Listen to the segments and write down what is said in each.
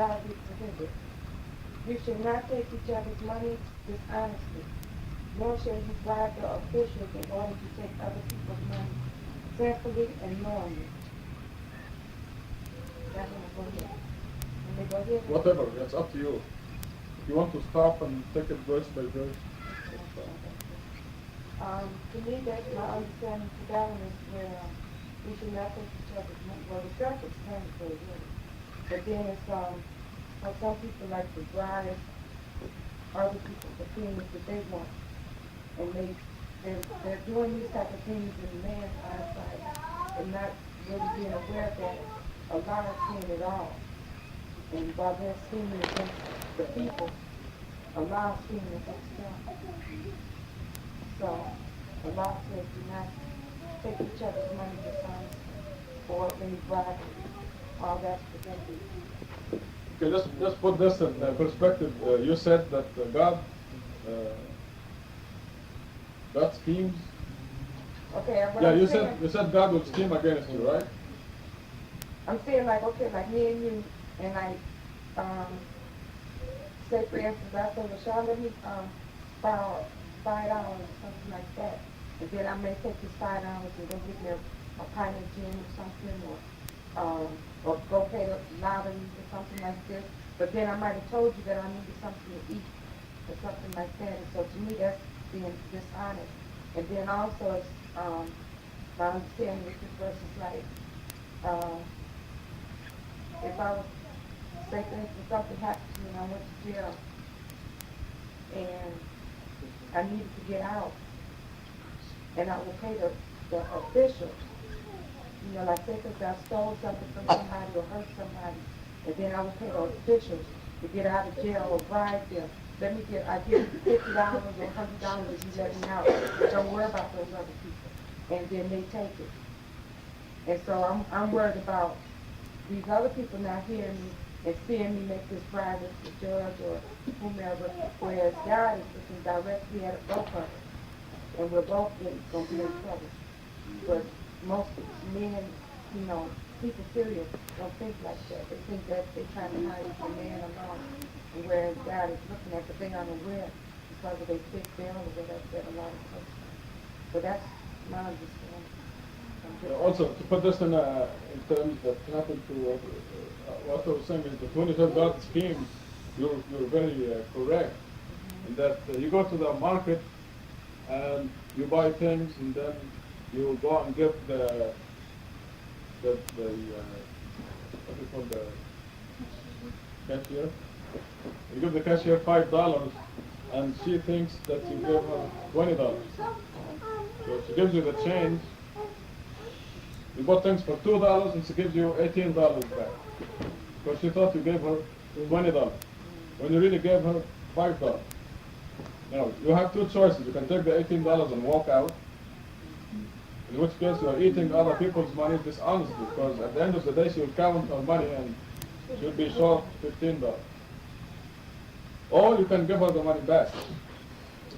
highly prohibited. You should not take each other's money dishonestly, nor shall you bribe the officials in order to take other people's money sinfully and knowingly. That's when I go ahead. When they go ahead. Whatever, that's up to you. If you want to stop and take it verse by verse. To me, that's my understanding to that one is where we should not take each other's money. Well, the self-explanatory, really. But then it's for some people like to bribe other people's opinions that they want, and they're doing these type of things in man's eyesight and not really being aware that Allah is seeing it all. And while they're scheming against the people, Allah is scheming against them. So Allah says, do not take each other's money dishonestly or any bribery. All that's prevented. Okay, let's put this in perspective. You said that God schemes. Okay, Yeah, you said God will scheme against you, right? I'm saying like, okay, like me and you, and like, say for instance, I say, Rashad, let me borrow $5 or something like that, and then I may take this $5 and go get me a pint of gin or something, or go pay the lottery or something like this. But then I might have told you that I needed something to eat or something like that. And so to me, that's being dishonest. And then also, it's, my understanding with this verse is like, if I was, say for instance, something happened to me and I went to jail and I needed to get out, and I will pay the officials. You know, like say because I stole something from somebody or hurt somebody, and then I would pay the officials to get out of jail or bribe them. I give you $50 or $100 if you let me out. Don't worry about those other people. And then they take it. And so I'm worried about these other people not hearing me and seeing me make this bribe with the judge or whomever, whereas God is looking directly at both of us. And we're both going to be in trouble. But most men, you know, people serious don't think like that. They think that they're trying to hide the man alone. And whereas God is looking at the thing unaware because of their thick veil or whatever that a lot of folks. So that's my understanding. Also, to put this in terms that happen to what I was saying is that when you said God schemes, you're very correct. In that you go to the market and you buy things, and then you go and give the what do you call the cashier? You give the cashier $5, and she thinks that you give her $20. So she gives you the change. You bought things for $2, and she gives you $18 back because she thought you gave her $20 when you really gave her $5. Now, you have two choices. You can take the $18 and walk out, in which case you are eating other people's money dishonestly, because at the end of the day she will count her money and she'll be short $15. Or you can give her the money back,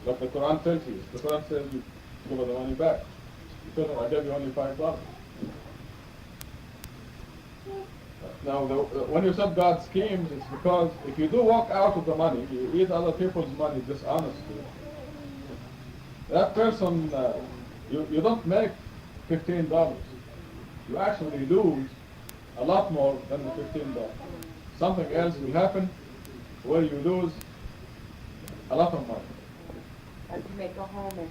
like the Quran tells you. The Quran says you give her the money back. You tell her, I gave you only $5. Now, when you said God schemes, it's because if you do walk out with the money, you eat other people's money dishonestly, that person, you don't make $15. You actually lose a lot more than the $15. Something else will happen where you lose a lot of money. Like you may go home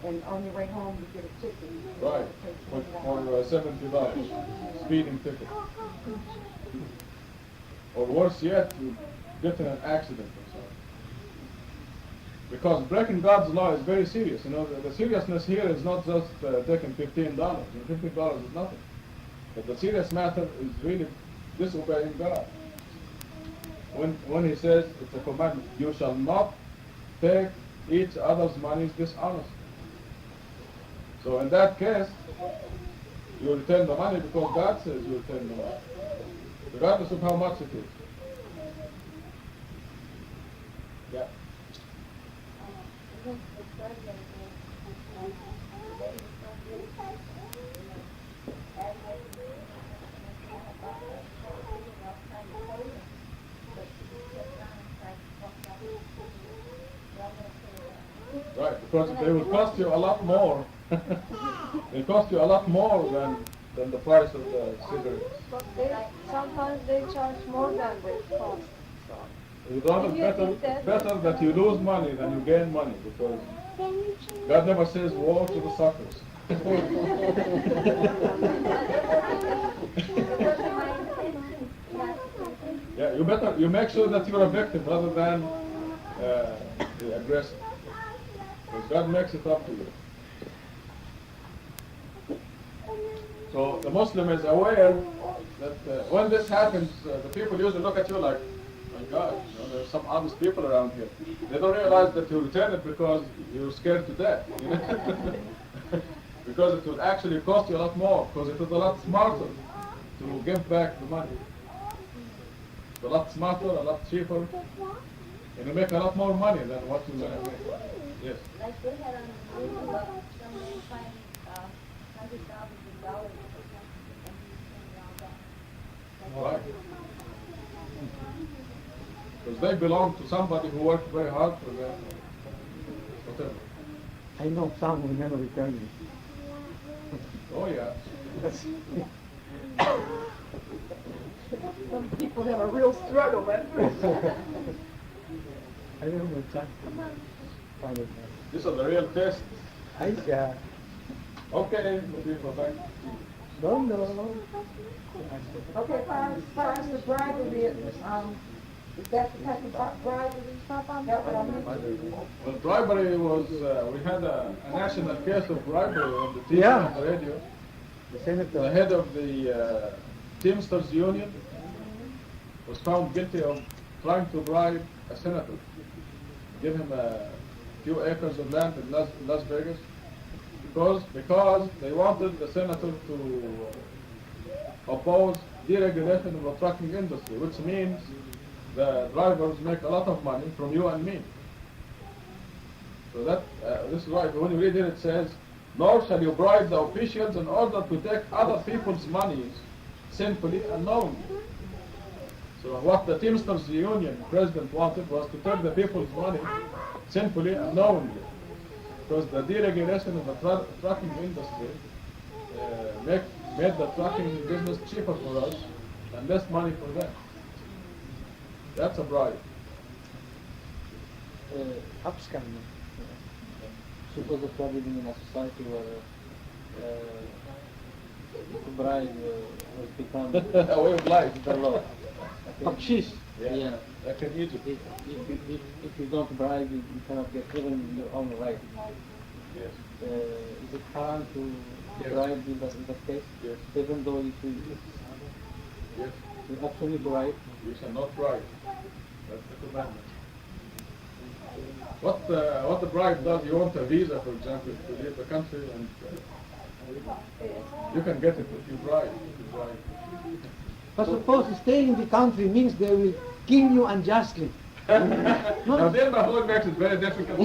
and on your way home you get a ticket. Right, for $70, speeding ticket. Or worse yet, you get in an accident or something. Because breaking God's law is very serious. You know, the seriousness here is not just taking $15. $15 is nothing. But the serious matter is really disobeying God. When he says, it's a commandment, you shall not take each other's money dishonestly. So in that case, you return the money because God says you return the money, regardless of how much it is. Yeah. because they will cost you a lot more. They cost you a lot more than the price of the cigarettes. But sometimes they charge more than the cost. So. You don't better that you lose money than you gain money, because God never says woe to the suckers. Yeah, you make sure that you're a victim rather than the aggressor. Because God makes it up to you. So the Muslim is aware that when this happens, the people usually look at you like, my God, there's some honest people around here. They don't realize that you return it because you're scared to death. Because it will actually cost you a lot more, because it is a lot smarter to give back the money. It's a lot smarter, a lot cheaper, and you make a lot more money than what you're going to make. Yes. Like they had on the news about someone finding $100,000 or something, and he turned around that. Right. Because they belong to somebody who worked very hard for them. Whatever. I know some will never return it. Oh yeah. Some people have a real struggle, that's I don't know time. Find it. These are the real tests. Yeah. Okay, people, back. No. Okay, far as the bribery is that the type of bribery? That what I meant? Well, bribery was, we had a national case of bribery on the TV Yeah. and the radio. The senator. The head of the teamsters union was found guilty of trying to bribe a senator, give him a few acres of land in Las Vegas, because they wanted the senator to oppose deregulation of the trucking industry, which means the drivers make a lot of money from you and me. So that this is why when you read it, it says, "Nor shall you bribe the officials in order to take other people's monies sinfully and knowingly." So what the Teamsters Union president wanted was to take the people's money sinfully and knowingly, because the deregulation of the trucking industry made the trucking business cheaper for us and less money for them. That's a bribe. Abscamming. Suppose that we are living in a society where bribe has become A way of life. the law. Bakshish. Yeah. Like in Egypt. If you don't bribe, you cannot get even your own right. Yes. Is it haram to Yes. bribe in that case? Yes. Even though if Yes. you actually bribe, You shall not bribe. That's the commandment. What the bribe does, you want a visa, for example, to leave the country, and you can get it if you bribe. But suppose staying in the country means they will kill you unjustly. Now then Mahmoud makes it very difficult.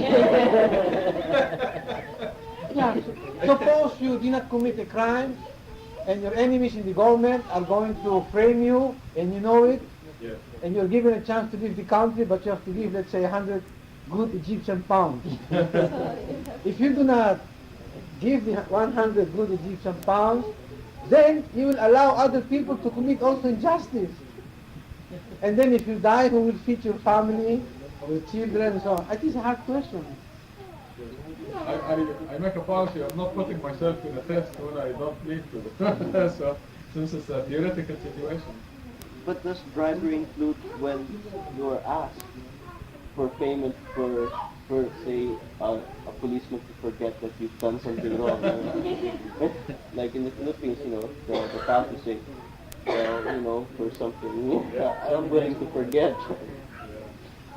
Yeah. Suppose you did not commit a crime and your enemies in the government are going to frame you and you know it, Yes. and you're given a chance to leave the country, but you have to give, let's say, 100 good Egyptian pounds. If you do not give the 100 good Egyptian pounds, then you will allow other people to commit also injustice. And then if you die, who will feed your family, or your children, and so on? It is a hard question. I make a policy of not putting myself in a test when I don't need to. So, since it's a theoretical situation. But does bribery include when you are asked for payment for say, a policeman to forget that you've done something wrong? Like in the Philippines, the cop will say, for something, I'm willing to forget.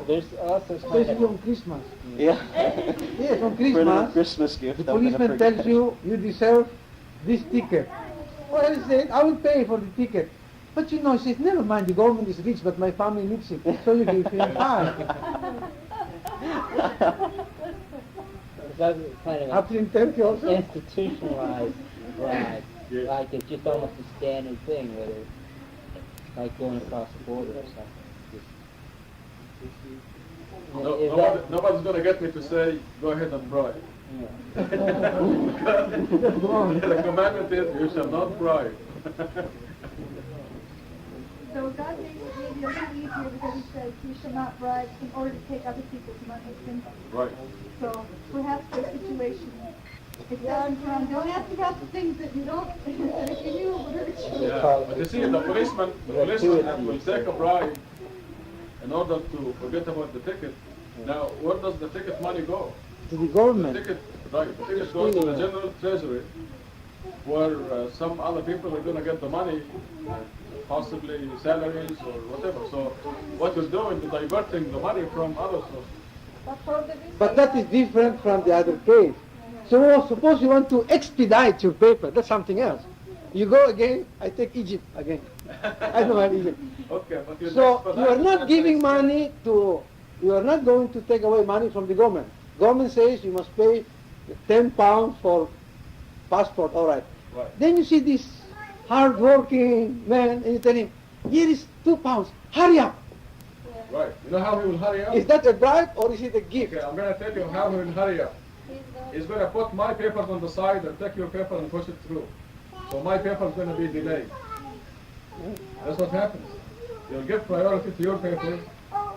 there's also Especially on Christmas. Yeah. Yes, on For a little Christmas, Christmas gift. the I'm gonna policeman forget. tells you, you deserve this ticket. Well, he said, I will pay for the ticket. But he says, never mind, the government is rich, but my family needs it. So you give him five. That's kind of Up in Turkey also. institutionalized bribe. Yes. Like it's just almost a standard thing, whether it's like going across the border or something. Nobody's going to get me to say, go ahead and bribe. Just go on. The commandment is, you shall not bribe. So God makes it maybe a little easier because he says you shall not bribe in order to take other people's money. Right. So perhaps their situation, it doesn't count. Don't ask about the things that you don't, that if you knew would hurt you. Yeah. But you see, the policeman will take a bribe in order to forget about the ticket. Now, where does the ticket money go? To the The government. ticket, right, the ticket goes to the general treasury, where some other people are going to get the money, possibly salaries or whatever. So what you're doing is diverting the money from other sources. But that is different from the other case. So suppose you want to expedite your paper, that's something else. You go again, I take Egypt again. I know I'm Egypt. Okay, but you're So expediting, you are not that's giving expensive. money to, you are not going to take away money from the government. Government says you must pay 10 pounds for passport, all right. Right. Then you see this hard-working man and you tell him, here is 2 pounds, hurry up. Right. You know how he will hurry up? Is that a bribe or is it a gift? Okay, I'm going to tell you how he will hurry up. He's going to put my papers on the side and take your paper and push it through. So my paper is going to be delayed. That's what happens. You'll give priority to your paper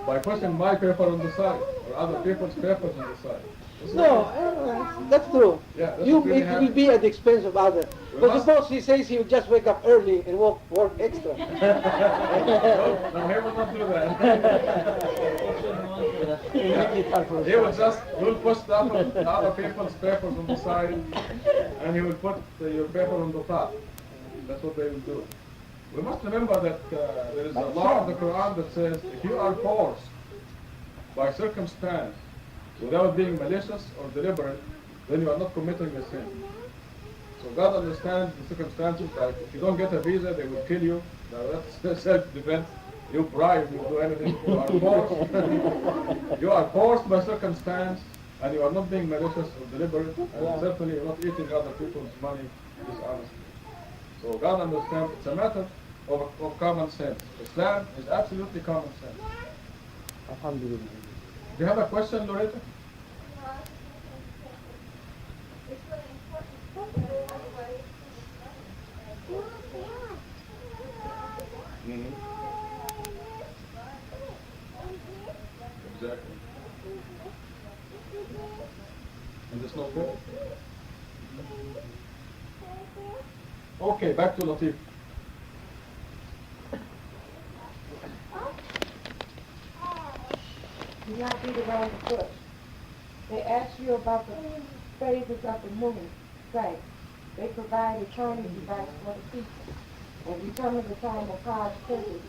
by pushing my paper on the side or other people's papers on the side. No, that's true. Yeah, that's You, what really it will happens. be at the expense of others. We But must- suppose he says he will just wake up early and work extra. No, he will not do that. He will push the other people's papers on the side and he will put your paper on the top. That's what they will do. We must remember that there is a law of the Quran that says if you are forced by circumstance without being malicious or deliberate, then you are not committing a sin. So God understands the circumstances, like if you don't get a visa, they will kill you. Now that's self-defense. You bribe, you do anything. You are forced. You are forced by circumstance, and you are not being malicious or deliberate, and certainly you're not eating other people's money dishonestly. So God understands it's a matter of common sense. Islam is absolutely common sense. Alhamdulillah. Do you have a question, Loretta? Exactly. And there's no good. Okay, back to Latif. Do not beat around the bush. They ask you about the phases of the moon. Say, they provide a timing device for the people and determine the time of God's presence.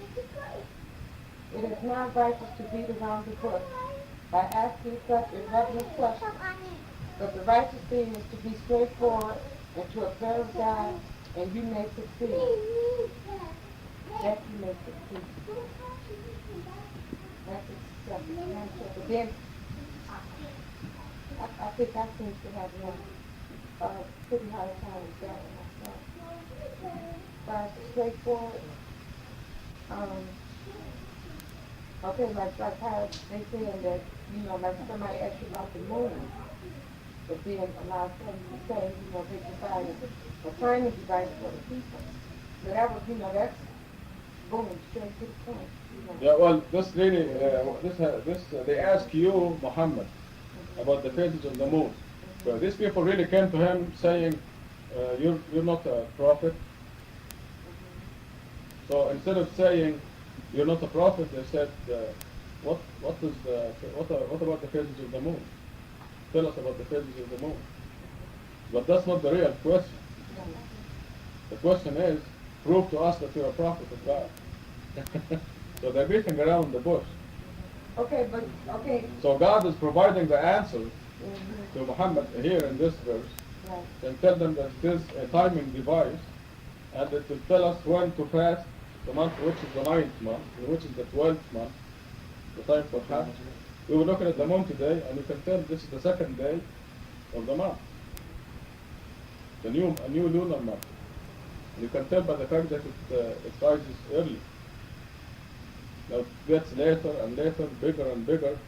It is not righteous to beat around the bush by asking such irrelevant questions, but the righteous thing is to be straightforward and to observe God, and you may succeed. That you may succeed. That's acceptable. But then, I think I seem to have one pretty hard time with that one myself. But straightforward. Okay, like how they saying that, you know, like somebody asked you about the moon, but then a lot of times you say, you know, they provide a timing device for the people. So that was, you know, that's boom, straight to the point. You know. Yeah, well, this really, they ask you, Muhammad, about the phases of the moon. So these people really came to him saying, you're not a prophet. So instead of saying, you're not a prophet, they said, what about the phases of the moon? Tell us about the phases of the moon. But that's not the real question. The question is, prove to us that you're a prophet of God. So they're beating around the bush. Okay, but, okay. So God is providing the answer Mhm. to Muhammad here in this verse, Right. and tell them that it is a timing device, and it will tell us when to fast the month which is the 9th month, and which is the 12th month, the time for Hajj. We were looking at the moon today, and you can tell this is the 2nd day of the month, a new lunar month. And you can tell by the fact that it rises early. Now it gets later and later, bigger and bigger,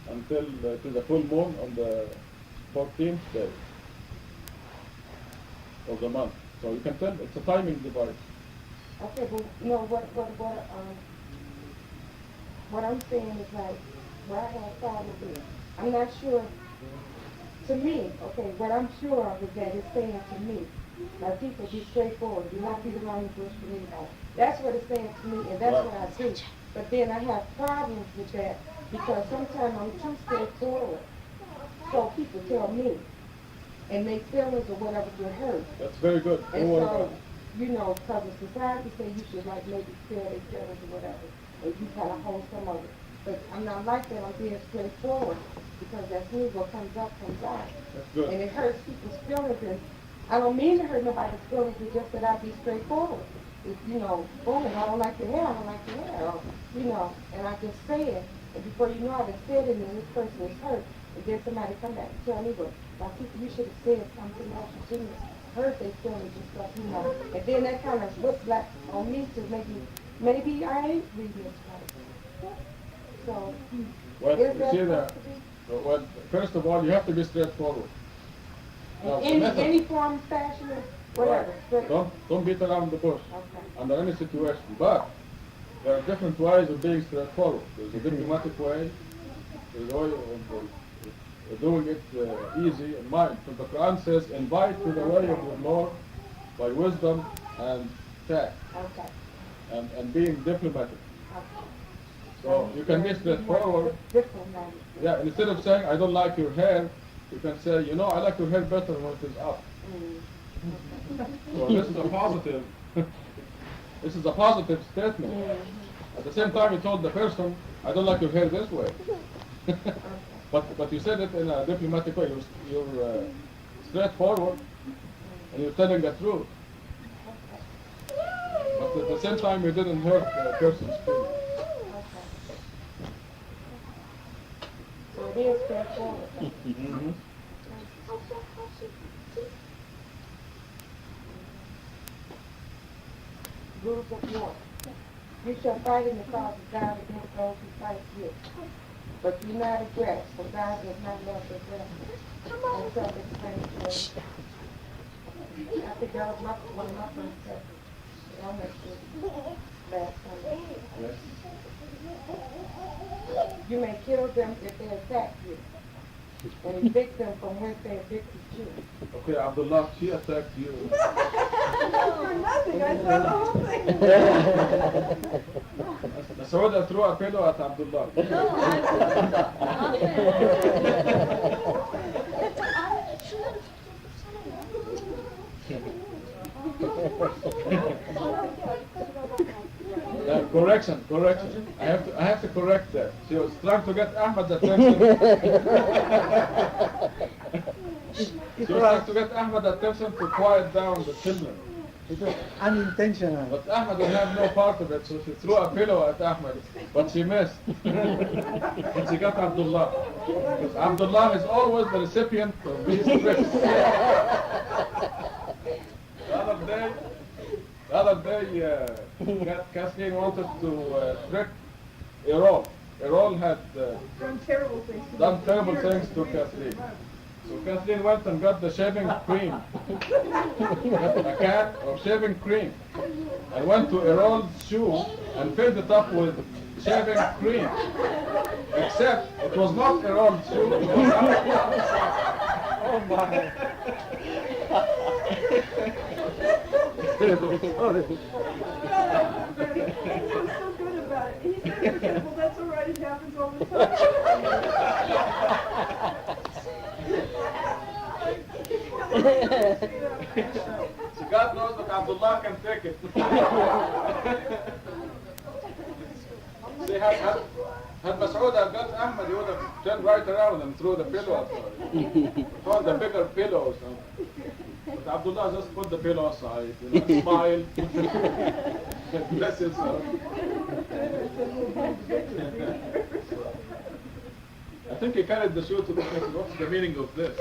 until to the full moon on the 14th day of the month. So you can tell it's a timing device. Okay, but you know what I'm saying is like, where I have a problem with, I'm not sure, to me, okay, what I'm sure of is that it's saying to me, now people be straightforward, do not be around the bush for anybody. That's what it's saying to me, and that's what I do. But then I have problems with that, because sometimes I'm too straightforward. So people tell me, and their feelings or whatever get hurt. That's very good. And Don't worry so, about it. you know, because the society say you should like maybe feel their feelings or whatever, and you kind of hold some of it. But I'm not like that. I'm being straightforward, because that's me. What comes up comes out. That's good. And it hurts people's feelings. And I don't mean to hurt nobody's feelings. It's just that I be straightforward. If, you know, boom, I don't like your hair. I don't like your hair. Or, you know, and I just say it. And before you know it, I said it, and this person is hurt. And then somebody come back and tell me, well, people, you should have said something else. You shouldn't have hurt their feelings and stuff, you know. And then that kind of looks back on me to maybe I ain't reading this right. So, Well, is you that see supposed that? to be? Well, first of all, you have to be straightforward. Now, the method- Any form of fashion, whatever. Right. Don't beat around the bush Okay. under any situation. But there are different ways of being straightforward. There's a diplomatic way. There's a way of doing it easy and mild. So the Quran says, invite to the way of your Lord by wisdom and tact Okay. and being diplomatic. Okay. So you can be straightforward. Diplomatic. Yeah, and instead of saying, I don't like your hair, you can say, you know, I like your hair better when it is up. So this is a positive. This is a positive statement. At the same time, you told the person, I don't like your hair this way. But you said it in a diplomatic way. You're straightforward, and you're telling the truth. But at the same time, you didn't hurt the person's feelings. So it is straightforward. Mhm. Rules of war. You shall fight in the cause of God against those who fight you. But do not aggress, for God does not love the aggressor. And self-explanatory. I think that was one of my first chapters. I went through last Sunday. Yes. You may kill them if they attack you, and evict them from whence they evicted you. Okay, Abdullah, she attacked you. For nothing, I saw the whole thing. The Sauda threw a pillow at Abdullah. Correction. I have to correct that. She was trying to get Ahmad's attention. She was trying to get Ahmad's attention to quiet down the children. It was unintentional. But Ahmad will have no part of it, so she threw a pillow at Ahmad, but she missed. And she got Abdullah. Because Abdullah is always the recipient of these tricks. The other day, Kathleen wanted to trick Errol. Errol had Done terrible things. done terrible things to Kathleen. So Kathleen went and got the shaving cream, a can of shaving cream, and went to Errol's shoe and filled it up with shaving cream. Except it was not Errol's shoe. It was Oh my. He was so good about it. He said, well, that's all right, it happens all the time. So God knows that Abdullah can take it. See, had Mas'ud have got Ahmad, he would have turned right around and threw the pillow aside. Found the bigger pillows. But Abdullah just put the pillow aside, smiled. Bless his heart. I think he carried the shoe to the next. What's the meaning of this?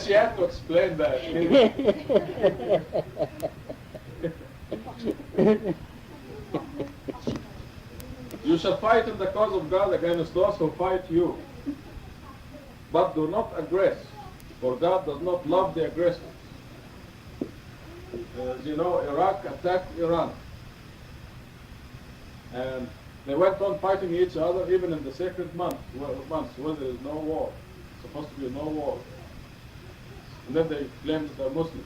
She had to explain that. You shall fight in the cause of God against those who fight you. But do not aggress, for God does not love the aggressors. As you know, Iraq attacked Iran. And they went on fighting each other even in the sacred months where there is no war. It's supposed to be no war. And then they claimed that they're Muslims.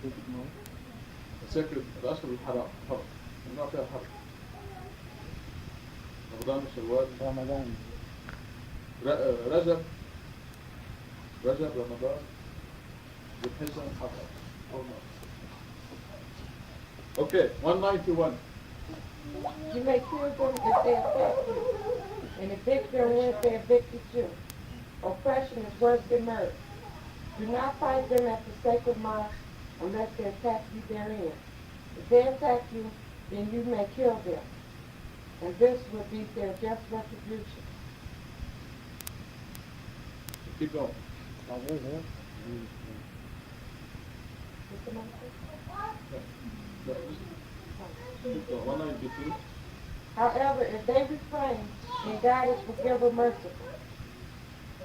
The sacred, that's what haram. Not haram. Ramadan, Shawwal, Ramadan. Rajab, Ramadan, Zulhijjah, and Haram. Oh no. Okay, 191. You may kill them if they attack you, and evict them when they evicted you. Oppression is worse than murder. Do not fight them at the sacred mosque unless they attack you therein. If they attack you, then you may kill them, and this will be their just retribution. Keep going. What's the number? Keep going. 192. However, if they refrain, then God is forgivable, merciful.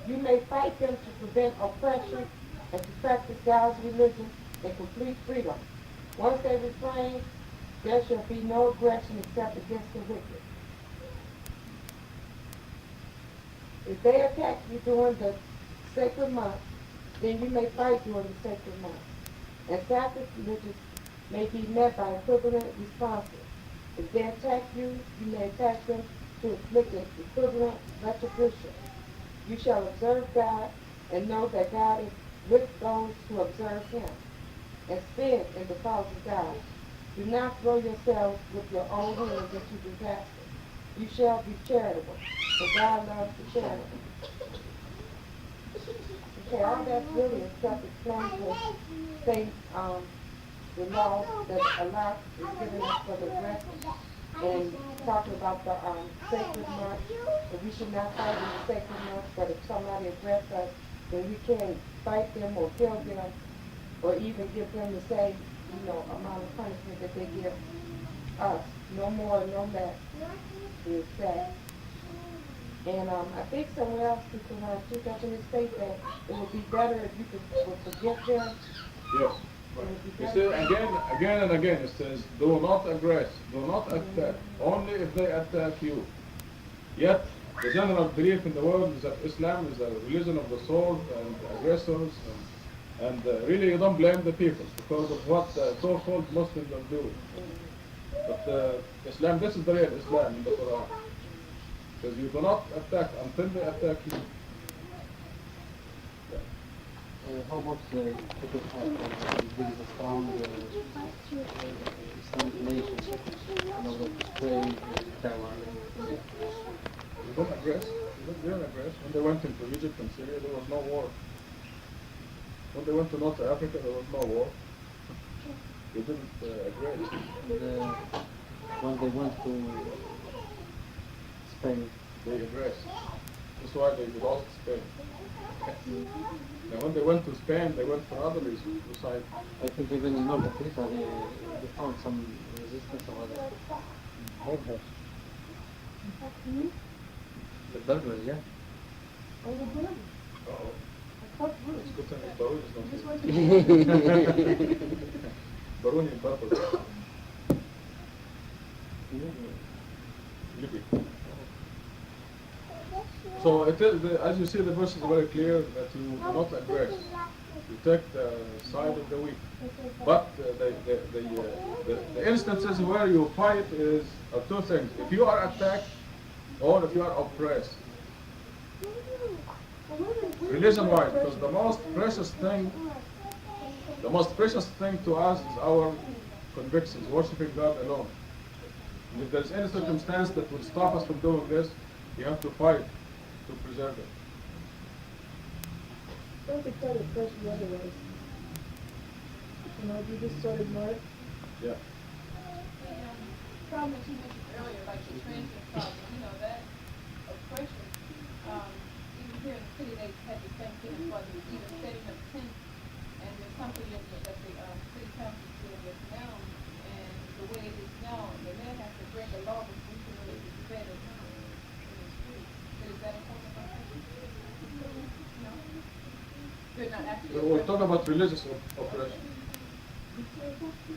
You may fight them to prevent oppression and to practice God's religion in complete freedom. Once they refrain, there shall be no aggression except against the wicked. If they attack you during the sacred month, then you may fight during the sacred month. And sacrifices may be met by equivalent responses. If they attack you, you may attack them to inflict an equivalent retribution. You shall observe God and know that God is with those who observe Him, and spend in the cause of God. Do not throw yourselves with your own hands into disaster. You shall be charitable, for God loves the charitable. Okay, all that's really is self-explanatory. Say the law that Allah is giving us for the rest, and talking about the sacred month, that we should not fight in the sacred month, but if somebody aggress us, then we can fight them or kill them, or even give them the same, amount of punishment that they give us. No more, no less is that. And I think somewhere else we can teach us in this state that it would be better if you would forgive them. Yes. You see, again and again, it says, do not aggress, do not attack, only if they attack you. Yet, the general belief in the world is that Islam is a religion of the sword and aggressors, and really you don't blame the people because of what the so-called Muslims are doing. But Islam, this is the real Islam in the Quran. It says you do not attack until they attack you. How about people have a strong Islamic nation in order to pray power? You don't aggress. You don't aggress. When they went into Egypt and Syria, there was no war. When they went to North Africa, there was no war. They didn't aggress. When they went to Spain, They aggressed. That's why they lost Spain. Now when they went to Spain, they went for other reasons besides. I think even in North Africa they found some resistance or other. The Berbers, yeah. Oh, the Berbers. Uh-oh. I thought Bruce. It's good thing Baruni is not Just here. went to Baruni and Purple. Libby. So it is, as you see, the verse is very clear that you do not aggress. You take the side of the weak. But the instances where you fight are two things. If you are attacked or if you are oppressed. Religion-wise, because the most precious thing to us is our convictions, worshiping God alone. And if there's any circumstance that would stop us from doing this, you have to fight to preserve it. Don't be quite oppressed the other way. You just sort of ignore it. Yeah. Problem that you mentioned earlier, like the transient problem, that oppression, even here in the city, they had the same thing as well. They were even setting up tents, and there's something that the city council is doing this now, and the way it is now, the man has to break a law before he can really do better in the street. But is that a form of oppression? No? You're not actually We're oppressing. talking about religious oppression.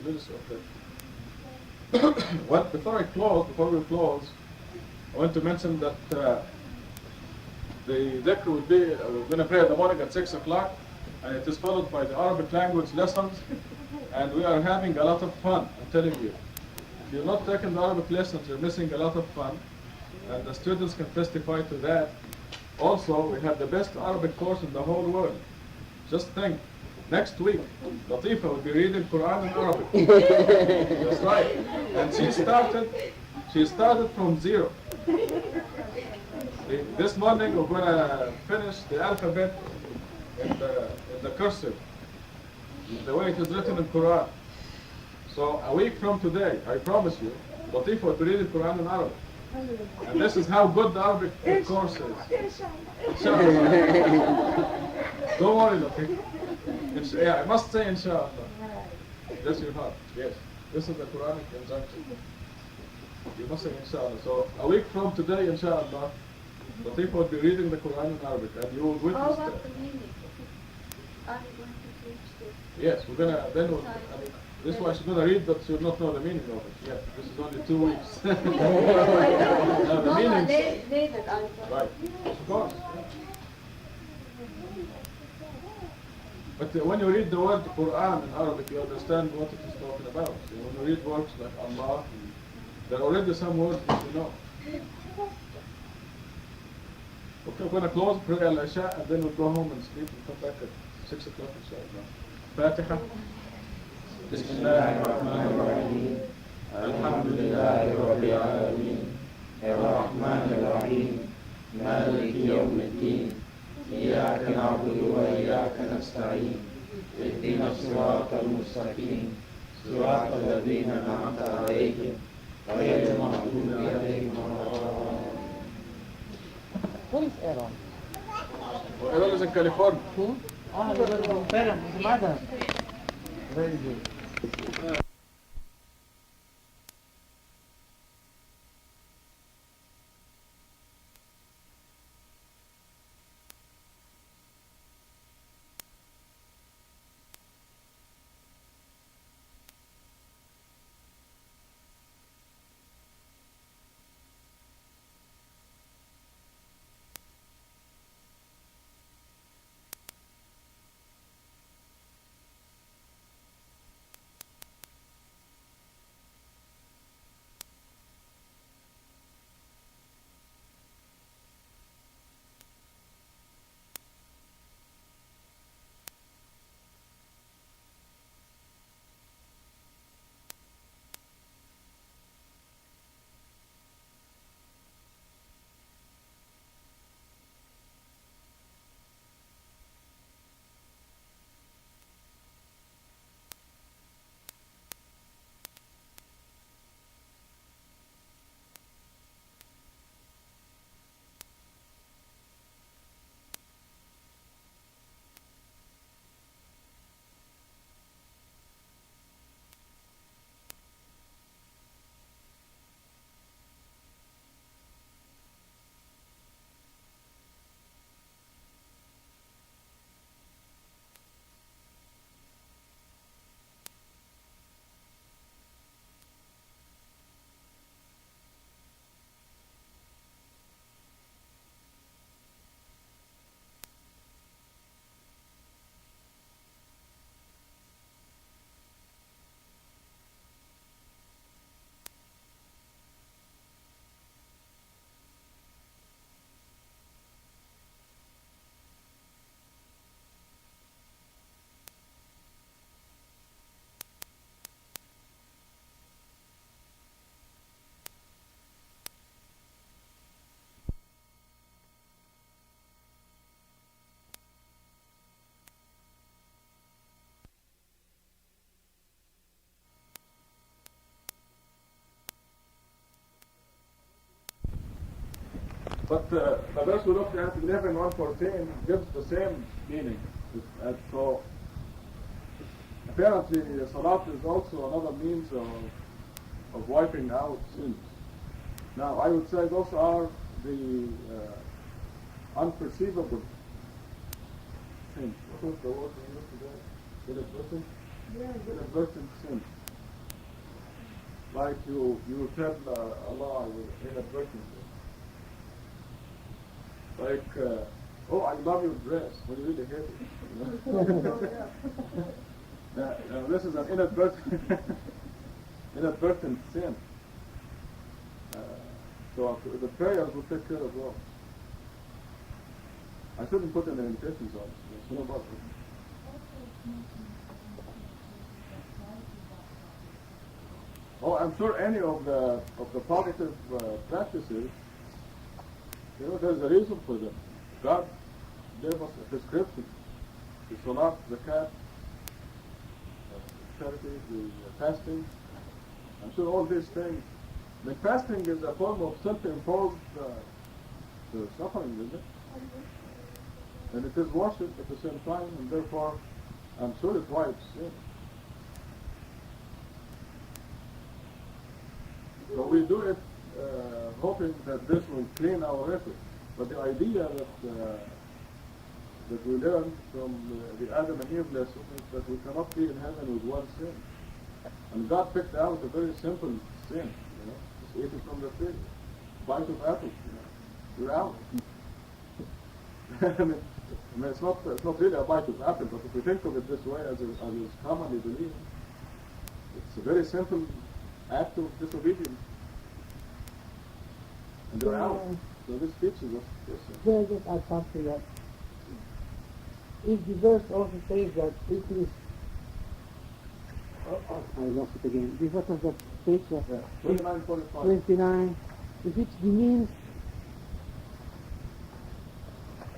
Religious oppression. Well, before we close, I want to mention that the dhikr will be, we're going to pray in the morning at 6 o'clock, and it is followed by the Arabic language lessons, and we are having a lot of fun, I'm telling you. If you're not taking the Arabic lessons, you're missing a lot of fun, and the students can testify to that. Also, we have the best Arabic course in the whole world. Just think, next week, Latifa will be reading Quran in Arabic. That's right. And she started from zero. This morning we're going to finish the alphabet in the cursive, the way it is written in Quran. So a week from today, I promise you, Latifa will be reading Quran in Arabic. And this is how good the Arabic course is. Inshallah. Don't worry, Latifa. Yeah, I must say inshallah. That's your heart. Yes. This is the Quranic injunction. You must say inshallah. So a week from today, inshallah, Latifa will be reading the Quran in Arabic, and you will witness How that. about the meaning? Are you going to teach this? Yes, we're gonna. Then we'll, I mean, this is why she's gonna read, but she'll not know the meaning of it. Yes, this is only 2 weeks. No, the meaning. Right. Of course. But when you read the word Quran in Arabic, you understand what it is talking about. So when you read words like Allah, there are already some words that you know. Okay, we're going to close, pray al-Isha, and then we'll go home and sleep and come back at 6 o'clock inshallah. Fatiha. Bismillahirrahmanirrahim. Alhamdulillahi Rabbil Alameen. Ar-Rahmanir-Rahim. Maliki Yawmiddin. إياك نعبد وإياك نستعين اهدنا الصراط المستقيم صراط الذين أنعمت عليهم غير المغضوب عليهم ولا الضالين. Who is Aaron? Aaron is in California. Who? Ah, he was from parent, his mother. Very good. But the verse we looked at, 11:114, gives the same meaning. And so, apparently, Salat is also another means of wiping out sins. Now, I would say those are the unperceivable sins. What was the word we used today? Inadvertent? Inadvertent sin. Like you tell a lie inadvertently. Like, oh, I love your dress, when you really hate it. You know? This is an inadvertent sin. So the prayers will take care of those. I shouldn't put any limitations on it. It's not about it. Oh, I'm sure any of the positive practices, you know, there's a reason for them. God gave us a prescription. The Salat, the zakat, charity, the fasting. I'm sure all these things. I mean, fasting is a form of self-imposed suffering, isn't it? And it is worship at the same time, and therefore, I'm sure it wipes sin. So we do it hoping that this will clean our record. But the idea that we learn from the Adam and Eve lesson is that we cannot be in heaven with one sin. And God picked out a very simple sin, you know, just eat it from the tree, bite of apple, you know, you're out. I mean, it's not really a bite of apple, but if we think of it this way, as is commonly believed, it's a very simple act of disobedience. And they're out. So this teaches us this. May I just add something that if the verse also says that it is, I lost it again. What was that page? 29:45. 29. If it demeans,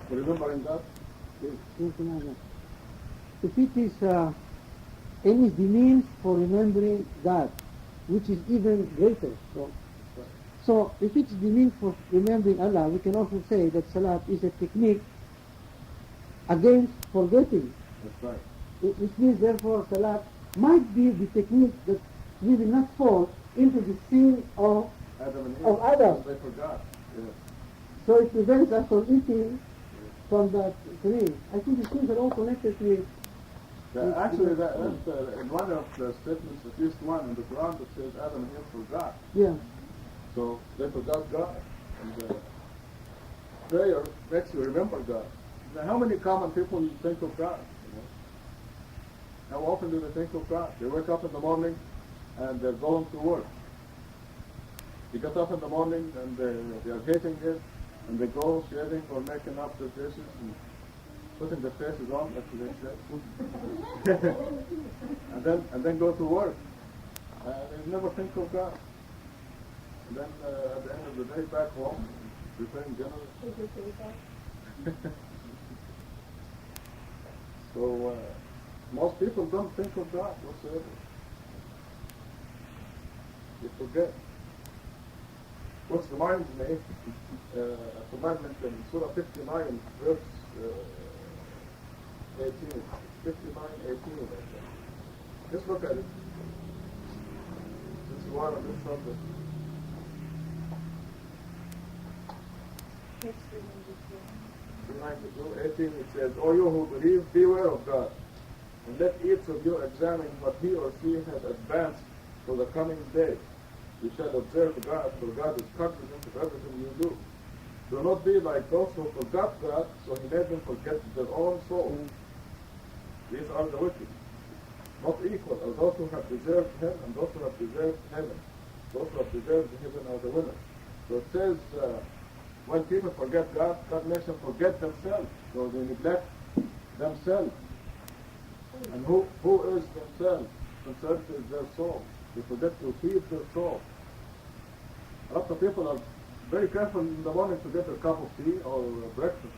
Remembering that? 29. If it is any demeans for remembering God, which is even greater. So if it's the means for remembering Allah, we can also say that Salat is a technique against forgetting. That's right. Which means therefore Salat might be the technique that we will not fall into the sin of Adam and Eve. Of Adam. They forgot. Yes. So it prevents us from eating from that tree. I think the things are all connected with. Actually, that's in one of the statements, at least one in the Quran, that says Adam and Eve forgot. Yeah. So they forgot God. And prayer makes you remember God. Now, how many common people think of God? You know? How often do they think of God? They wake up in the morning and they're going to work. They get up in the morning and they're hating it, and they go shaving or making up their faces and putting their faces on, like they say, and then go to work. They never think of God. And then at the end of the day, back home, preparing dinner. So most people don't think of God whatsoever. They forget. Which reminds me, a commandment in Surah 59, verse 18. 59, 18. Just look at it. Since you are on this subject. 92, 18, it says, O you who believe, beware of God, and let each of you examine what he or she has advanced for the coming day. You shall observe God, for God is cognizant of everything you do. Do not be like those who forgot God, so he made them forget their own souls. These are the wicked. Not equal are those who have deserved him and those who have deserved heaven. Those who have deserved heaven are the winners. So it says, when people forget God, God makes them forget themselves. So they neglect themselves. And who is themselves? Themselves is their soul. They forget to feed their soul. A lot of people are very careful in the morning to get a cup of tea or breakfast.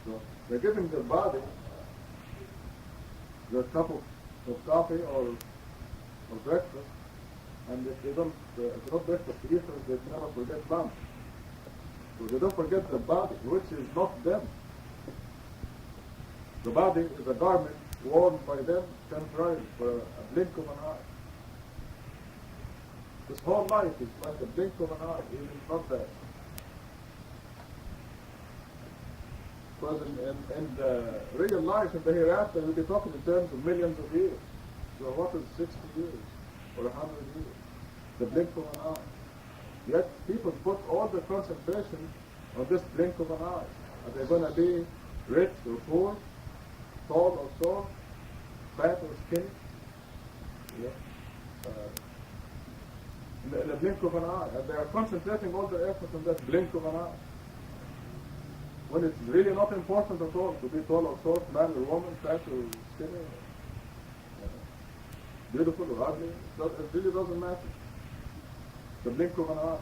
So they're giving their body their cup of coffee or breakfast, and if they don't breakfast eaters, they never forget lunch. So they don't forget the body, which is not them. The body is a garment worn by them temporarily for a blink of an eye. This whole life is like a blink of an eye, even not that. Because in the real life, in the hereafter, we'll be talking in terms of millions of years. So what is 60 years or 100 years? The blink of an eye. Yet people put all the concentration on this blink of an eye. Are they going to be rich or poor, tall or short, fat or skinny? Yeah. In the blink of an eye. And they are concentrating all their effort on that blink of an eye. When it's really not important at all to be tall or short, man or woman, fat or skinny, beautiful or ugly, it really doesn't matter. The blink of an eye.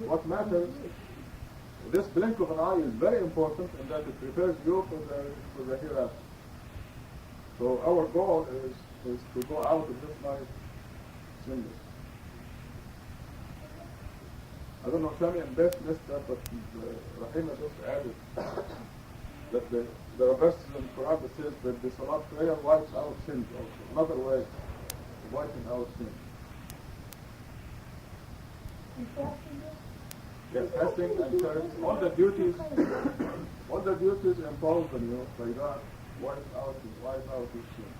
What matters, this blink of an eye is very important in that it prepares you for the hereafter. So our goal is to go out of this life sinless. I don't know, Shami and Beth missed that, but Rahima just added that there are verses in the Quran that says that the Salat prayer wipes out sins also. Another way of wiping out sins. Yes, fasting and church, all the duties imposed on you by God, wipe out your sins.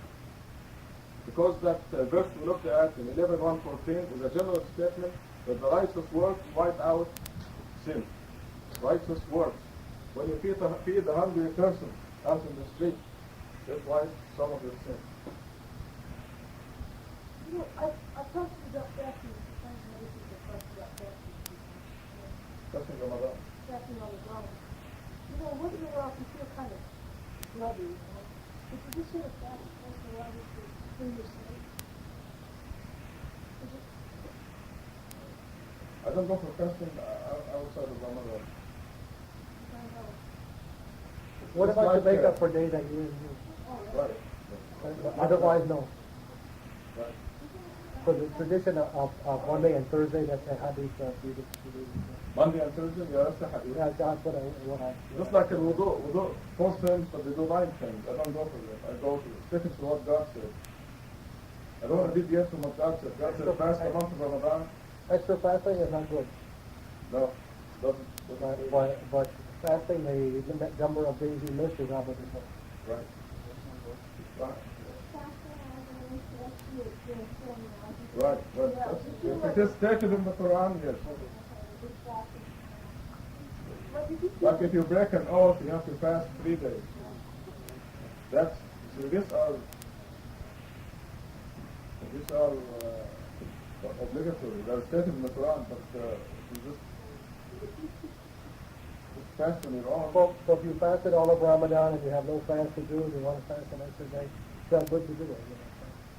Because that verse we looked at in 11:114 is a general statement that the righteous works wipe out sin. Righteous works. When you feed a hungry person out in the street, just wipe some of your sin. You know, I've talked to you about fasting. Sometimes I listen to talk about fasting. Fasting Ramadan. Fasting on the ground. You know, once in a while you feel kind of grubby, you know. If you just sort of fast once in a while just to clean your slate. I don't go for fasting outside of Ramadan. What It's about like, to make up for days that you didn't use? Right. Otherwise, no. Right. For the tradition of Monday and Thursday, that's a Hadith. Monday and Thursday, yeah, that's the Hadith. Yeah, that's what I. Just like in wudu, 4 things, but they do 9 things. I don't go for that. I go to stick to what God said. I don't want to deviate from what God said. God said fast the month of Ramadan. Extra fasting is not good. No, doesn't. But fasting, the number of days you miss is not good. Right. Right. Right. But if it is stated in the Quran, yes. Like if you break an oath, you have to fast 3 days. That's, so these are obligatory. They're stated in the Quran, but you just fast on your own. So if you fasted all of Ramadan and you have no fast to do, and you want to fast an extra day, it's not good to do it.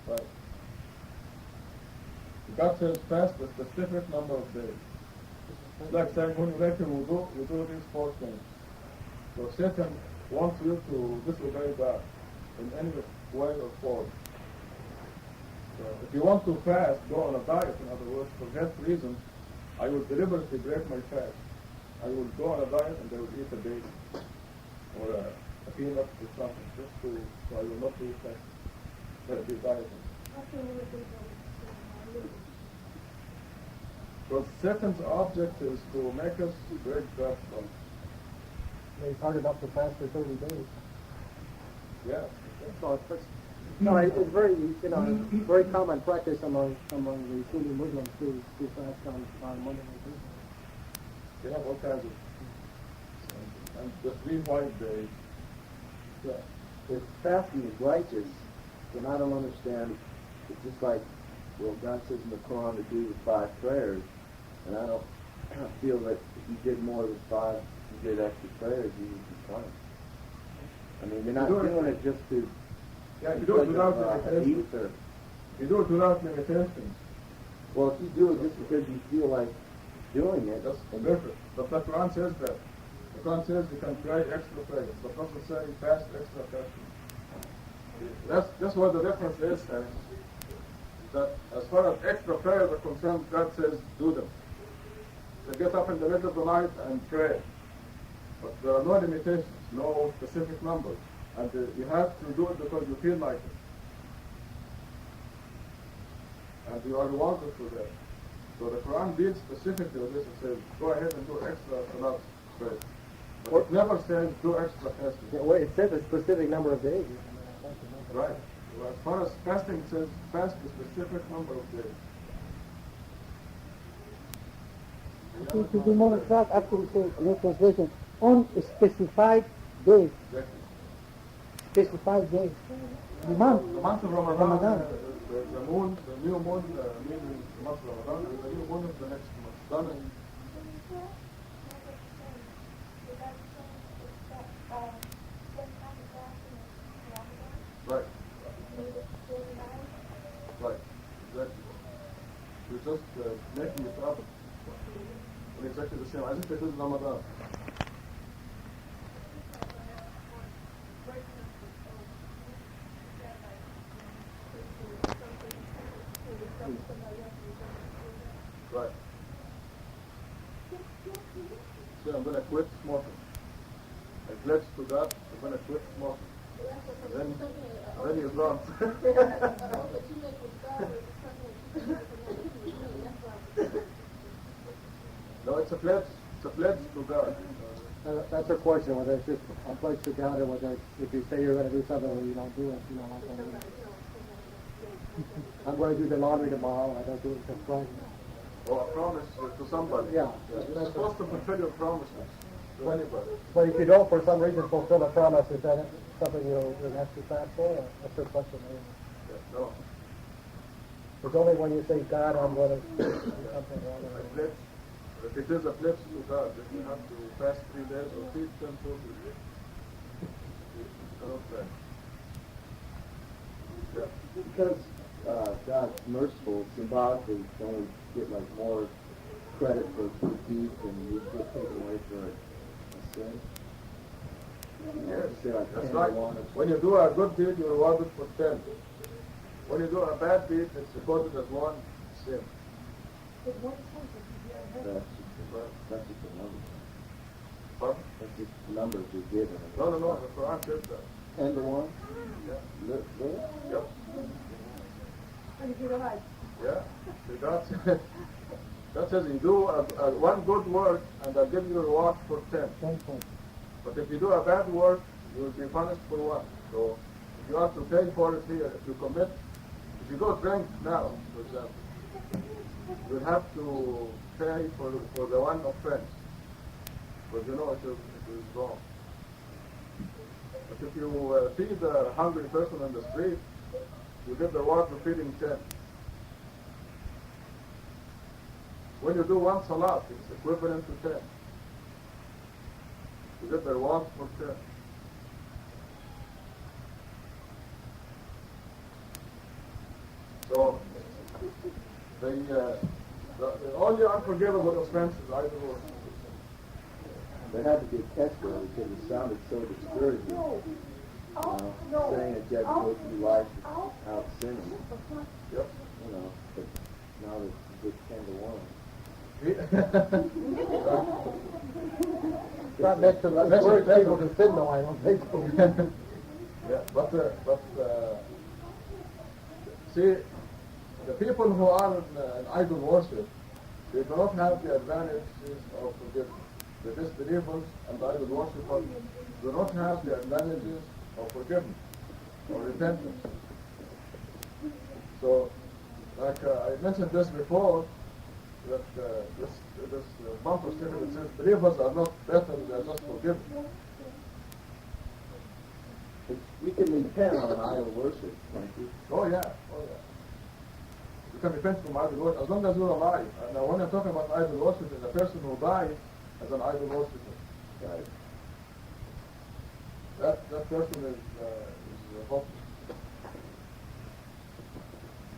Right. God says fast a specific number of days. It's like saying when you make your wudu, you do these 4 things. So Satan wants you to disobey God in any way or form. So if you want to fast, go on a diet, in other words, for health reasons, I will deliberately break my fast. I will go on a diet and I will eat a daisy or a peanut or something, so I will not be fasting. But be dieting. Because Satan's object is to make us break God's law. It's hard enough to fast for 30 days. Yeah. So no, it's very, very common practice among the Sunni Muslims to fast on Monday and Tuesday. They have all kinds of, and the 3 white days. Yeah. If fasting is righteous, then I don't understand. It's just like, well, God says in the Quran to do the 5 prayers, and I don't feel that if you did more than 5, you did extra prayers, you would be fine. I mean, you're not doing it just to. Yeah, you do it without limitation. Or, You do it without limitations. well, if you do it just because you feel like doing it, That's different. But the Quran says that. The Quran says you can pray extra prayers, but doesn't say fast extra fasting. That's what the difference is, and that as far as extra prayers are concerned, God says do them. So get up in the middle of the night and pray. But there are no limitations, no specific numbers. And you have to do it because you feel like it. and you are rewarded for that. So the Quran deals specifically with this and says, go ahead and do extra salat prayer. But it never says do extra fasting. Yeah, well, it says a specific number of days. Right. Well, as far as fasting, it says fast a specific number of days. To be more exact, actually says in your translation, on specified days. Exactly. Specified days. The The month. month of Ramadan, Ramadan. The moon, the new moon, meaning the month of Ramadan, and the new moon is the next month. Done. Right. Right. Exactly. You're just making it up. And exactly the same. I think it is Ramadan. Right. So I'm going to quit smoking. I pledge to God, I'm going to quit smoking. Then you're drunk. No, it's a pledge. It's a pledge to God. That's her question, whether it's just a pledge to God or whether if you say you're going to do something and you don't do it, you know, like I'm going to do the laundry tomorrow, I don't do it until Friday. Or a promise to somebody. Yeah. You're supposed to fulfill your promises to anybody. But if you don't, for some reason, fulfill a promise, is that something you'll have to fast for? Or that's her question. Yeah, no. It's only when you say, God, I'm going to do something I wrong. pledge. If it is a pledge to God, then you have to fast 3 days or feed 10 people. You cannot fast. Yeah. Because God's merciful, symbolically, don't get like more credit for good deeds and you get taken away for a sin. Yes, Say like that's 10 right. to 1 or When you do a good deed, you're rewarded for 10. When you do a bad deed, it's recorded as 1 sin. That's just the numbers. Pardon? That's just the numbers you're given. No, the Quran says that. 10 to 1? Yeah. Really? Yep. And if you don't like, Yeah. See, God says you do one good work and I'll give you a reward for 10. But if you do a bad work, you will be punished for 1. So if you have to pay for it here, if you go drink now, for example, you'll have to pay for the one offense. Because you know it is wrong. But if you feed a hungry person on the street, you get the reward for feeding 10. When you do 1 salat, it's equivalent to 10. You get the reward for 10. So, the only unforgivable offense is idol worship. There had to be a catch though because it sounded so discouraging. Saying that you have to go through life without sinning. Yep. You know, but now that you get 10 to 1. Not meant to encourage people to sin, though, I don't think so. Yeah, but see, the people who are in idol worship, they do not have the advantages of forgiveness. The disbelievers and the idol worshippers do not have the advantages of forgiveness or repentance. So, like I mentioned this before, that this bumper sticker that says believers are not better, they are just forgiven. We can repent on idol worship, can't we? Oh yeah. You can repent from idol worship as long as you're alive. Now when I'm talking about idol worship, is a person who dies as an idol worshiper. Right. That person is hopeless.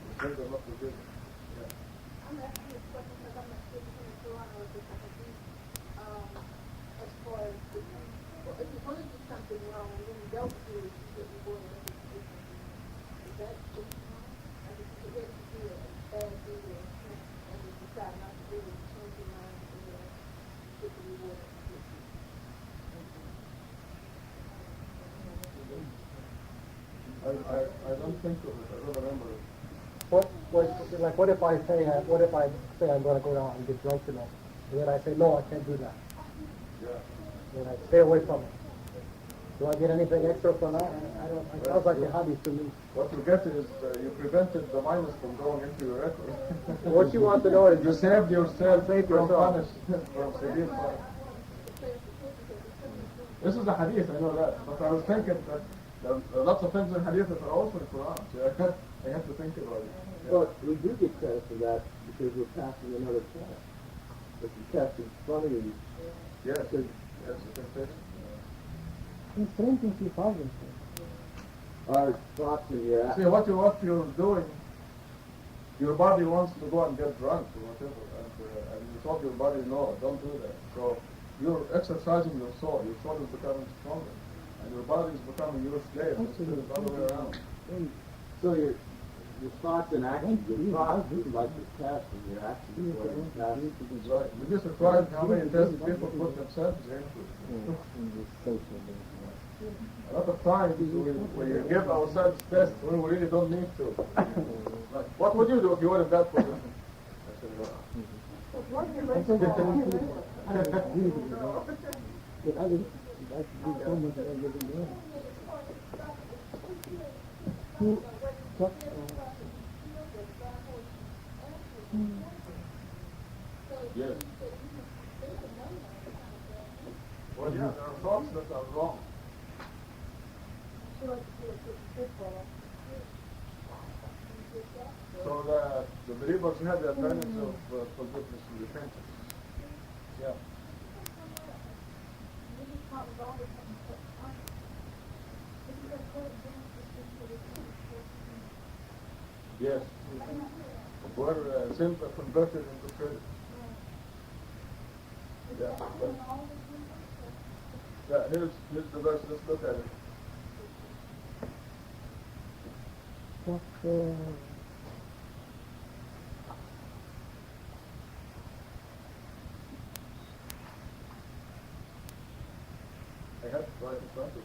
His sins are not forgiven. Yeah. I'm asking this question because I'm not sure if it's in the Quran or if it's a Hadith. As far as if you want to do something wrong and then you don't do it, you get rewarded. Is that just wrong? Like if you forget to do a bad deed and you decide not to do it, you change your mind and you get the reward. I don't think of it. I don't remember it. what if I say I'm going to go out and get drunk tonight, and then I say no, I can't do that. Yeah. And I stay away from it. Do I get anything extra for that? I don't. It sounds like a hobby to me. What you get is you prevented the minus from going into your record. What you want to know is You saved yourself Save from yourself. punishment, from severe punishment. This is a hadith, I know that. But I was thinking that there are lots of things in hadith that are also in Quran. So I have to think about it. Yeah. Well, we do get credit for that because we're passing another test. If the test in front of you, Yes, yes, the temptation. it's strengthening your problems. our thoughts and your See, what you're doing, your body wants to go and get drunk or whatever, and you told your body, no, don't do that. So you're exercising your soul. Your soul is becoming stronger, and your body is becoming your slave instead of the other way around. So your thoughts and actions, your thoughts is like the test, and your actions is like the test. Right. You'd be surprised how many tests people put themselves into. A lot of times we give ourselves tests when we really don't need to. Like, what would you do if you were in that position? I said, well, yes. Well, yeah, there are thoughts that are wrong. So the believers have the advantage of forgiveness and repentance. Yeah. Yes. Where sins are converted into credit. Yeah. Yeah, here's the verse. Let's look at it. I have it right in front of me.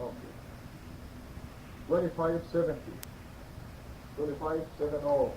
Okay. 2570. 2570.